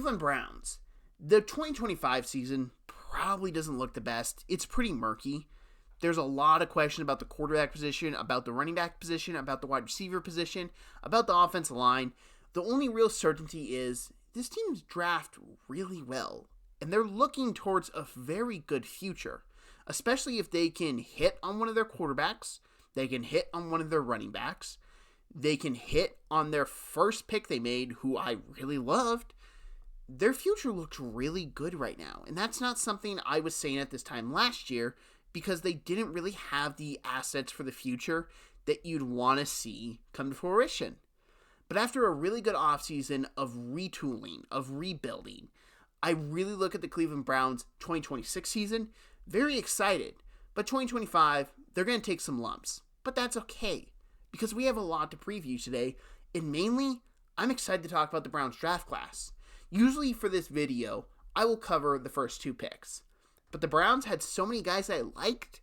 Cleveland Browns. The 2025 season probably doesn't look the best. It's pretty murky. There's a lot of question about the quarterback position, about the running back position, about the wide receiver position, about the offensive line. The only real certainty is this team's draft really well, and they're looking towards a very good future, especially if they can hit on one of their quarterbacks, they can hit on one of their running backs, they can hit on their first pick they made, who I really loved. Their future looks really good right now, and that's not something I was saying at this time last year, because they didn't really have the assets for the future that you'd want to see come to fruition. But after a really good offseason of retooling, of rebuilding, I really look at the Cleveland Browns 2026 season, very excited. But 2025, they're going to take some lumps. But that's okay, because we have a lot to preview today, and mainly, I'm excited to talk about the Browns draft class. Usually for this video, I will cover the first two picks. But the Browns had so many guys I liked,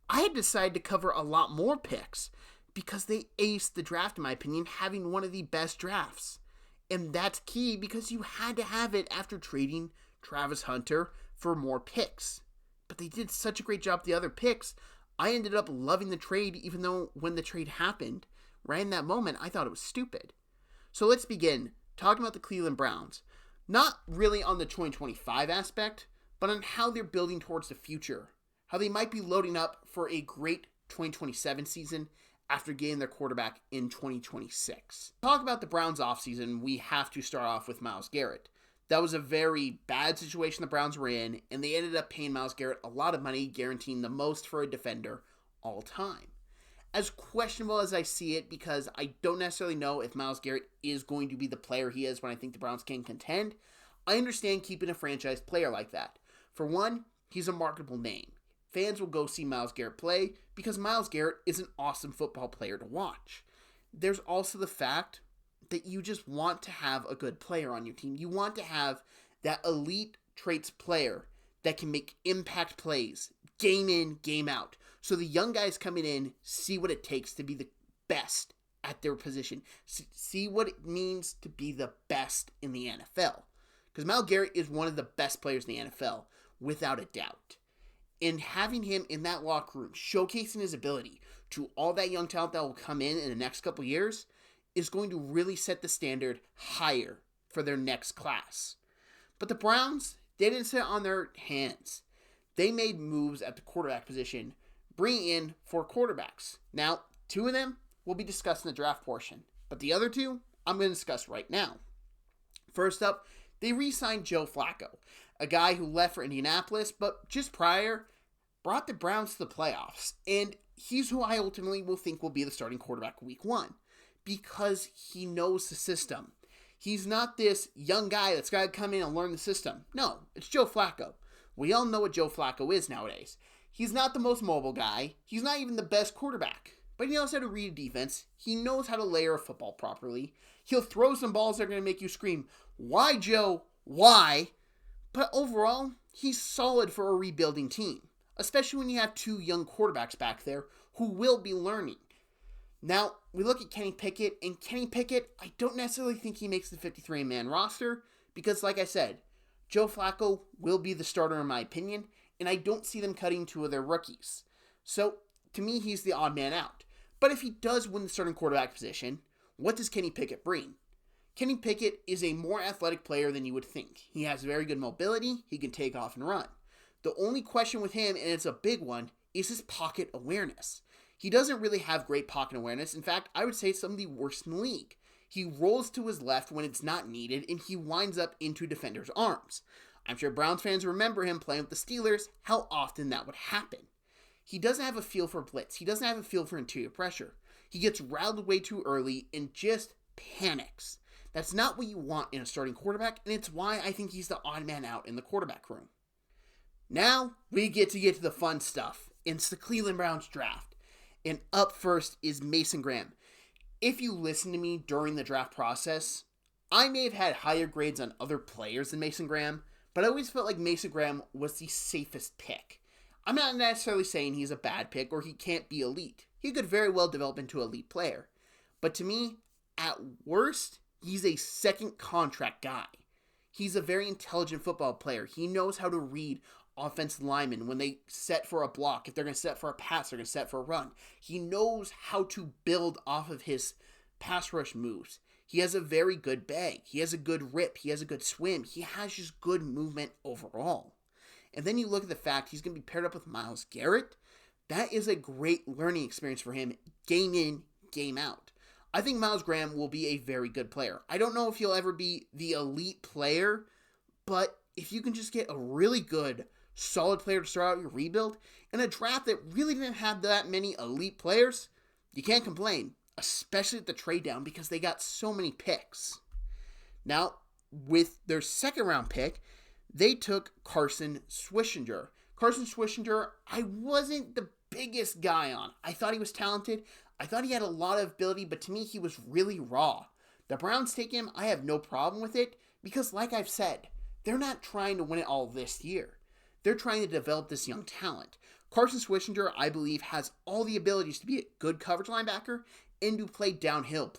I had decided to cover a lot more picks because they aced the draft, in my opinion, having one of the best drafts. And that's key because you had to have it after trading Travis Hunter for more picks. But they did such a great job with the other picks, I ended up loving the trade, even though when the trade happened, right in that moment, I thought it was stupid. So let's begin talking about the Cleveland Browns. Not really on the 2025 aspect, but on how they're building towards the future, how they might be loading up for a great 2027 season after getting their quarterback in 2026. Talk about the Browns offseason, we have to start off with Myles Garrett. That was a very bad situation the Browns were in, and they ended up paying Myles Garrett a lot of money, guaranteeing the most for a defender all time. As questionable as I see it, because I don't necessarily know if Myles Garrett is going to be the player he is when I think the Browns can contend, I understand keeping a franchise player like that. For one, he's a marketable name. Fans will go see Myles Garrett play because Myles Garrett is an awesome football player to watch. There's also the fact that you just want to have a good player on your team. You want to have that elite traits player that can make impact plays, game in, game out. So the young guys coming in see what it takes to be the best at their position. See what it means to be the best in the NFL. Because Myles Garrett is one of the best players in the NFL, without a doubt. And having him in that locker room, showcasing his ability to all that young talent that will come in the next couple years, is going to really set the standard higher for their next class. But the Browns, they didn't sit on their hands. They made moves at the quarterback position, bringing in 4 quarterbacks. Now, 2 of them will be discussed in the draft portion, but the other 2, I'm going to discuss right now. First up, they re-signed Joe Flacco, a guy who left for Indianapolis, but just prior, brought the Browns to the playoffs. And he's who I ultimately will think will be the starting quarterback week 1, because he knows the system. He's not this young guy that's got to come in and learn the system. No, it's Joe Flacco. We all know what Joe Flacco is nowadays. He's not the most mobile guy. He's not even the best quarterback. But he knows how to read a defense. He knows how to layer a football properly. He'll throw some balls that are going to make you scream, "Why, Joe? Why?" But overall, he's solid for a rebuilding team, especially when you have 2 young quarterbacks back there who will be learning. Now, we look at Kenny Pickett, and Kenny Pickett, I don't necessarily think he makes the 53-man roster, because like I said, Joe Flacco will be the starter in my opinion, and I don't see them cutting 2 of their rookies. So, to me, he's the odd man out. But if he does win the starting quarterback position, what does Kenny Pickett bring? Kenny Pickett is a more athletic player than you would think. He has very good mobility, he can take off and run. The only question with him, and it's a big one, is his pocket awareness. He doesn't really have great pocket awareness. In fact, I would say it's some of the worst in the league. He rolls to his left when it's not needed, and he winds up into defenders' arms. I'm sure Browns fans remember him playing with the Steelers, how often that would happen. He doesn't have a feel for blitz. He doesn't have a feel for interior pressure. He gets rattled way too early and just panics. That's not what you want in a starting quarterback, and it's why I think he's the odd man out in the quarterback room. Now, we get to the fun stuff. It's the Cleveland Browns draft. And up first is Mason Graham. If you listen to me during the draft process, I may have had higher grades on other players than Mason Graham, but I always felt like Mason Graham was the safest pick. I'm not necessarily saying he's a bad pick or he can't be elite. He could very well develop into an elite player. But to me, at worst, he's a second contract guy. He's a very intelligent football player. He knows how to read offensive linemen when they set for a block. If they're going to set for a pass, they're going to set for a run. He knows how to build off of his pass rush moves. He has a very good bag. He has a good rip. He has a good swim. He has just good movement overall. And then you look at the fact he's going to be paired up with Myles Garrett. That is a great learning experience for him, game in, game out. I think Myles Graham will be a very good player. I don't know if he'll ever be the elite player, but if you can just get a really good, solid player to start out your rebuild, in a draft that really didn't have that many elite players, you can't complain, especially at the trade down because they got so many picks. Now, with their second round pick, they took Carson Swishinger. Carson Swishinger, I wasn't the biggest guy on. I thought he was talented. I thought he had a lot of ability, but to me, he was really raw. The Browns take him. I have no problem with it because, like I've said, they're not trying to win it all this year. They're trying to develop this young talent. Carson Swishinger, I believe, has all the abilities to be a good coverage linebacker and to play downhill,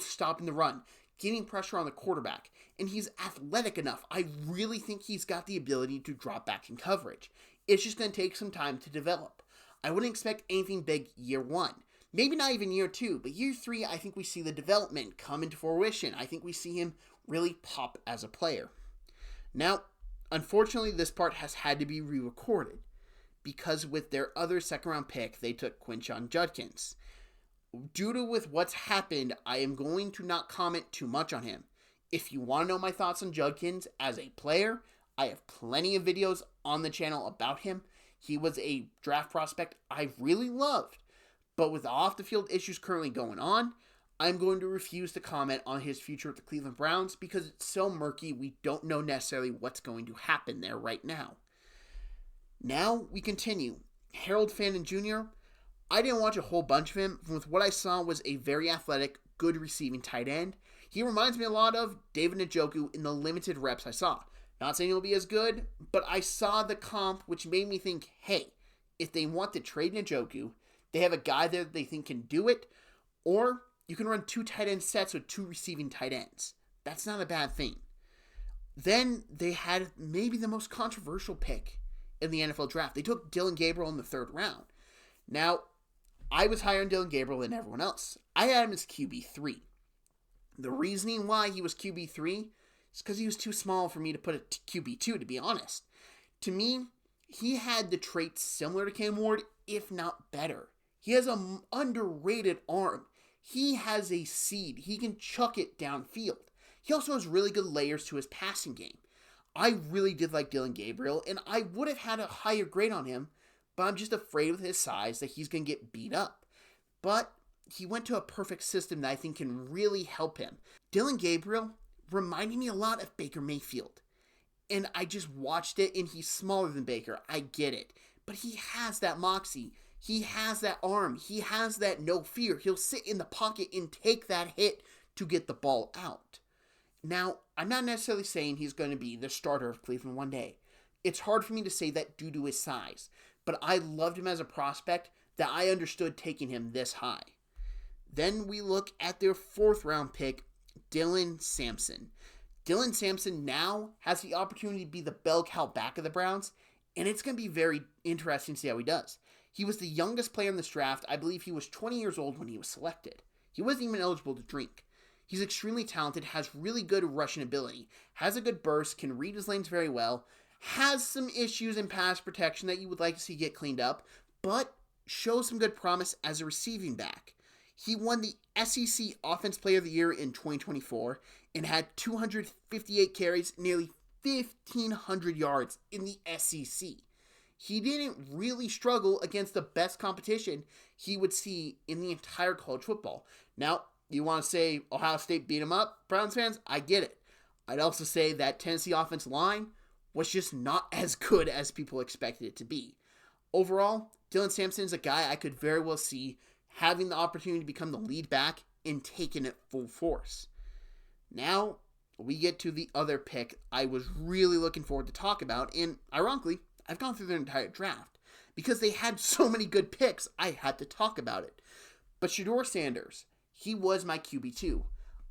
stopping the run, getting pressure on the quarterback. And he's athletic enough. I really think he's got the ability to drop back in coverage. It's just going to take some time to develop. I wouldn't expect anything big year one. Maybe not even year two, but year three, I think we see the development come into fruition. I think we see him really pop as a player. Now, unfortunately, this part has had to be re-recorded because with their other second-round pick, they took Quinshon Judkins. Due to with what's happened, I am going to not comment too much on him. If you want to know my thoughts on Judkins as a player, I have plenty of videos on the channel about him. He was a draft prospect I really loved. But with the off-the-field issues currently going on, I'm going to refuse to comment on his future with the Cleveland Browns because it's so murky we don't know necessarily what's going to happen there right now. Now we continue. Harold Fanden Jr., I didn't watch a whole bunch of him. With what I saw was a very athletic, good receiving tight end. He reminds me a lot of David Njoku in the limited reps I saw. Not saying he'll be as good, but I saw the comp, which made me think, hey, if they want to trade Njoku, they have a guy there that they think can do it, or you can run two tight end sets with two receiving tight ends. That's not a bad thing. Then they had maybe the most controversial pick in the NFL draft. They took Dillon Gabriel in the third round. Now, I was higher on Dillon Gabriel than everyone else. I had him as QB3. The reasoning why he was QB3 is because he was too small for me to put at QB2, to be honest. To me, he had the traits similar to Cam Ward, if not better. He has an underrated arm. He has a seed. He can chuck it downfield. He also has really good layers to his passing game. I really did like Dillon Gabriel, and I would have had a higher grade on him, but I'm just afraid with his size that he's going to get beat up. But he went to a perfect system that I think can really help him. Dillon Gabriel reminded me a lot of Baker Mayfield. And I just watched it, and he's smaller than Baker. I get it. But he has that moxie. He has that arm. He has that no fear. He'll sit in the pocket and take that hit to get the ball out. Now, I'm not necessarily saying he's going to be the starter of Cleveland one day. It's hard for me to say that due to his size. But I loved him as a prospect that I understood taking him this high. Then we look at their fourth round pick, Dylan Sampson. Dylan Sampson now has the opportunity to be the bell cow back of the Browns, and it's going to be very interesting to see how he does. He was the youngest player in this draft. I believe he was 20 years old when he was selected. He wasn't even eligible to drink. He's extremely talented, has really good rushing ability, has a good burst, can read his lanes very well, has some issues in pass protection that you would like to see get cleaned up, but shows some good promise as a receiving back. He won the SEC Offense Player of the Year in 2024 and had 258 carries, nearly 1,500 yards in the SEC. He didn't really struggle against the best competition he would see in the entire college football. Now, you want to say Ohio State beat him up, Browns fans? I get it. I'd also say that Tennessee offensive line was just not as good as people expected it to be. Overall, Dylan Sampson is a guy I could very well see having the opportunity to become the lead back and taking it full force. Now, we get to the other pick I was really looking forward to talk about, and ironically, I've gone through their entire draft. Because they had so many good picks, I had to talk about it. But Shedeur Sanders, he was my QB2.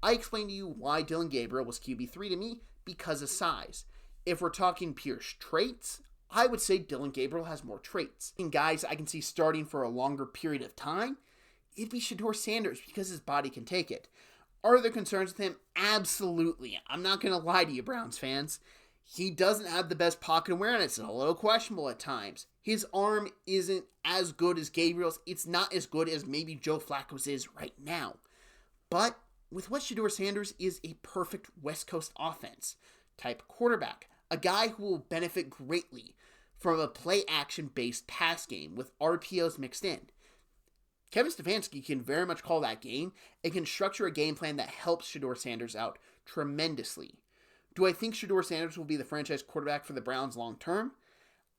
I explained to you why Dillon Gabriel was QB3 to me, because of size. If we're talking pure traits, I would say Dillon Gabriel has more traits. And guys I can see starting for a longer period of time, it'd be Shedeur Sanders because his body can take it. Are there concerns with him? Absolutely. I'm not going to lie to you, Browns fans. He doesn't have the best pocket awareness. It's a little questionable at times. His arm isn't as good as Gabriel's. It's not as good as maybe Joe Flacco's is right now. But with what Shedeur Sanders is a perfect West Coast offense type quarterback. A guy who will benefit greatly from a play-action-based pass game with RPOs mixed in. Kevin Stefanski can very much call that game and can structure a game plan that helps Shedeur Sanders out tremendously. Do I think Shedeur Sanders will be the franchise quarterback for the Browns long term?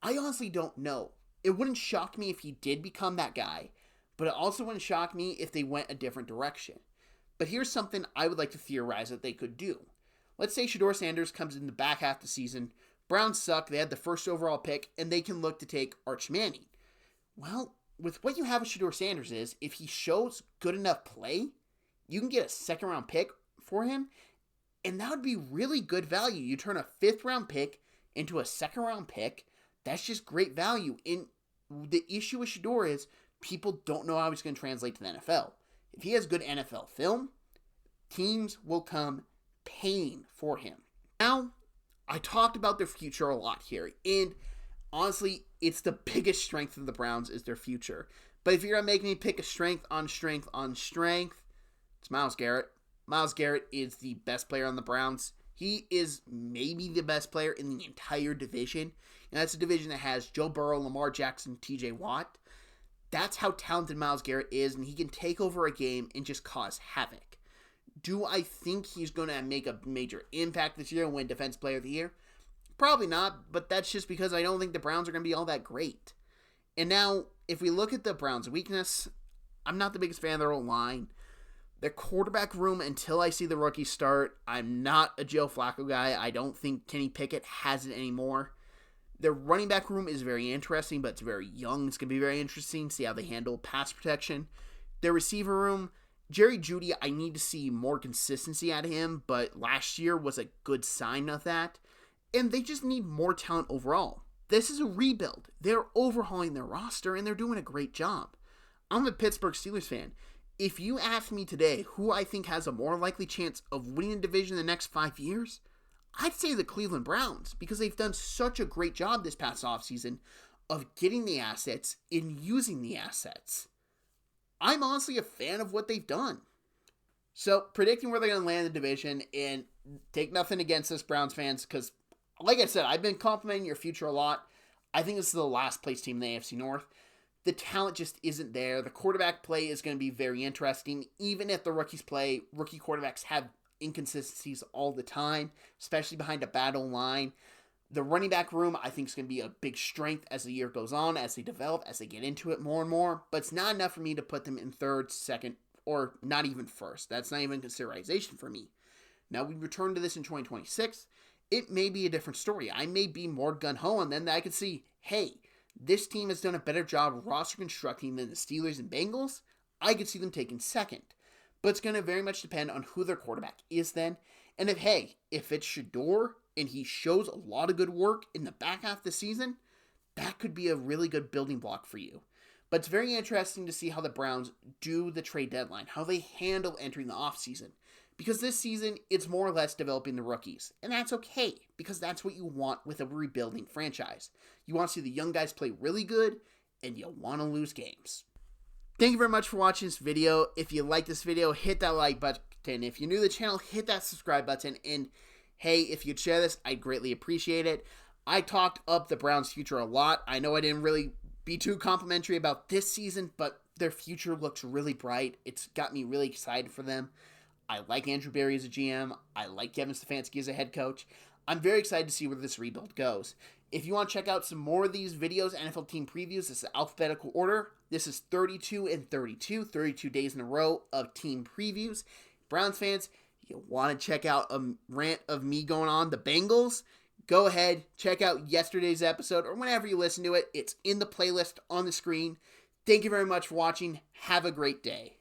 I honestly don't know. It wouldn't shock me if he did become that guy, but it also wouldn't shock me if they went a different direction. But here's something I would like to theorize that they could do. Let's say Shedeur Sanders comes in the back half of the season, Browns suck, they had the first overall pick, and they can look to take Arch Manning. Well, with what you have with Shedeur Sanders is, if he shows good enough play, you can get a second-round pick for him, and that would be really good value. You turn a fifth-round pick into a second-round pick. That's just great value. And the issue with Shedeur is people don't know how he's going to translate to the NFL. If he has good NFL film, teams will come paying for him. Now, I talked about their future a lot here, and honestly, it's the biggest strength of the Browns is their future. But if you're going to make me pick a strength on strength on strength, it's Myles Garrett. Myles Garrett is the best player on the Browns. He is maybe the best player in the entire division. And that's a division that has Joe Burrow, Lamar Jackson, TJ Watt. That's how talented Myles Garrett is, and he can take over a game and just cause havoc. Do I think he's going to make a major impact this year and win Defensive Player of the Year? Probably not, but that's just because I don't think the Browns are going to be all that great. And now, if we look at the Browns' weakness, I'm not the biggest fan of their old line. Their quarterback room, until I see the rookie start, I'm not a Joe Flacco guy. I don't think Kenny Pickett has it anymore. Their running back room is very interesting, but it's very young. It's going to be very interesting to see how they handle pass protection. Their receiver room, Jerry Jeudy, I need to see more consistency out of him, but last year was a good sign of that. And they just need more talent overall. This is a rebuild. They're overhauling their roster, and they're doing a great job. I'm a Pittsburgh Steelers fan. If you ask me today who I think has a more likely chance of winning the division in the next 5 years, I'd say the Cleveland Browns, because they've done such a great job this past offseason of getting the assets and using the assets. I'm honestly a fan of what they've done. So, predicting where they're going to land in the division, and take nothing against us, Browns fans, because, like I said, I've been complimenting your future a lot. I think this is the last place team in the AFC North. The talent just isn't there. The quarterback play is going to be very interesting. Even if the rookies play, rookie quarterbacks have inconsistencies all the time, especially behind a battle line. The running back room, I think, is going to be a big strength as the year goes on, as they develop, as they get into it more and more. But it's not enough for me to put them in third, second, or not even first. That's not even consideration for me. Now, we return to this in 2026. It may be a different story. I may be more gung-ho on them that I could see, hey, this team has done a better job of roster constructing than the Steelers and Bengals. I could see them taking second. But it's going to very much depend on who their quarterback is then. And if it's Shedeur and he shows a lot of good work in the back half of the season, that could be a really good building block for you. But it's very interesting to see how the Browns do the trade deadline, how they handle entering the offseason. Because this season, it's more or less developing the rookies. And that's okay, because that's what you want with a rebuilding franchise. You want to see the young guys play really good, and you want to lose games. Thank you very much for watching this video. If you like this video, hit that like button. If you're new to the channel, hit that subscribe button. And hey, if you'd share this, I'd greatly appreciate it. I talked up the Browns' future a lot. I know I didn't really be too complimentary about this season, but their future looks really bright. It's got me really excited for them. I like Andrew Berry as a GM. I like Kevin Stefanski as a head coach. I'm very excited to see where this rebuild goes. If you want to check out some more of these videos, NFL team previews, this is alphabetical order. This is 32 and 32, 32 days in a row of team previews. Browns fans, you want to check out a rant of me going on the Bengals? Go ahead, check out yesterday's episode or whenever you listen to it. It's in the playlist on the screen. Thank you very much for watching. Have a great day.